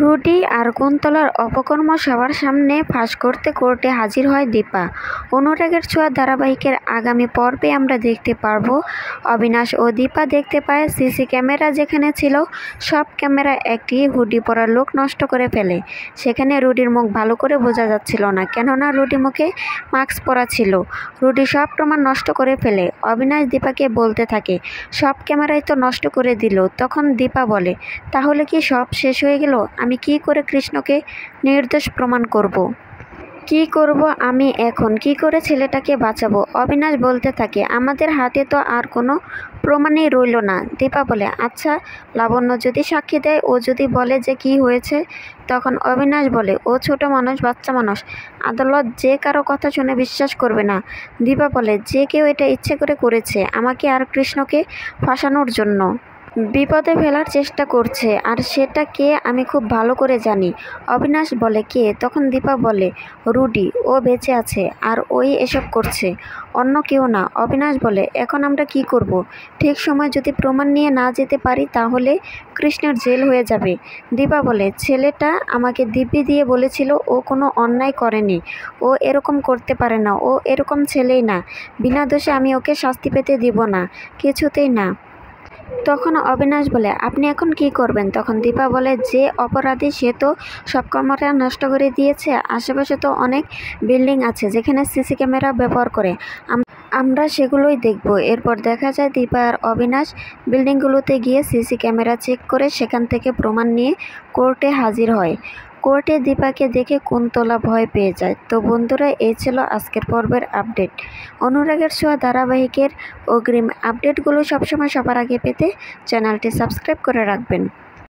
রুটি আর কুন্তলার অপকর্ম সবার সামনে ফাঁস করতে কোর্টে হাজির হয় দীপা। অনুরাগের ছোঁয়া ধারাবাহিকের আগামী পর্বে আমরা দেখতে পারবো অবিনাশ ও দীপা দেখতে পায় সিসি ক্যামেরা যেখানে ছিল সব ক্যামেরা একটি হুডি পরা লোক নষ্ট করে ফেলে। সেখানে রুডির মুখ ভালো করে বোঝা যাচ্ছিল না, কেননা রুডি মুখে মাস্ক পরা ছিল। রুডি সব প্রমাণ নষ্ট করে ফেলে। অবিনাশ দীপাকে বলতে থাকে, সব ক্যামেরাই তো নষ্ট করে দিল। তখন দীপা বলে, তাহলে কি সব শেষ হয়ে গেল? আমি কি করে কৃষ্ণকে নির্দোষ প্রমাণ করব? কি করব আমি এখন? কি করে ছেলেটাকে বাঁচাবো? অবিনাশ বলতে থাকে, আমাদের হাতে তো আর কোনো প্রমাণই রইল না। দীপা বলে, আচ্ছা লাবণ্য যদি সাক্ষী দেয়, ও যদি বলে যে কি হয়েছে? তখন অবিনাশ বলে, ও ছোট মানুষ, বাচ্চা মানুষ, আদালত যে কারো কথা শুনে বিশ্বাস করবে না। দীপা বলে, যে কেউ এটা ইচ্ছে করে করেছে, আমাকে আর কৃষ্ণকে ফাঁসানোর জন্য বিপদে ফেলার চেষ্টা করছে, আর সেটা কে আমি খুব ভালো করে জানি। অবিনাশ বলে, কে? তখন দীপা বলে, রুডি, ও বেঁচে আছে আর ওই এসব করছে, অন্য কেউ না। অবিনাশ বলে, এখন আমরা কি করব? ঠিক সময় যদি প্রমাণ নিয়ে না যেতে পারি তাহলে কৃষ্ণের জেল হয়ে যাবে। দীপা বলে, ছেলেটা আমাকে দিব্যি দিয়ে বলেছিল ও কোনো অন্যায় করেনি, ও এরকম করতে পারে না, ও এরকম ছেলেই না। বিনা দোষে আমি ওকে শাস্তি পেতে দিব না, কিছুতেই না। তখন অবিনাশ বলে, আপনি এখন কি করবেন? তখন দীপা বলে, যে অপরাধী সে তো সব ক্যামেরা নষ্ট করে দিয়েছে। আশেপাশে তো অনেক বিল্ডিং আছে যেখানে সিসি ক্যামেরা ব্যবহার করে, আমরা সেগুলোই দেখব। এরপর দেখা যায় দীপা আর অবিনাশ বিল্ডিংগুলোতে গিয়ে সিসি ক্যামেরা চেক করে সেখান থেকে প্রমাণ নিয়ে কোর্টে হাজির হয়। কোর্টে দীপাকে দেখে কুন্তলা ভয় পেয়ে যায়। তো বন্ধুরা, এই ছিল আজকের পর্বের আপডেট। অনুরাগের ছোঁয়া ধারাবাহিকের অগ্রিম আপডেটগুলো সবসময় সবার আগে পেতে চ্যানেলটি সাবস্ক্রাইব করে রাখবেন।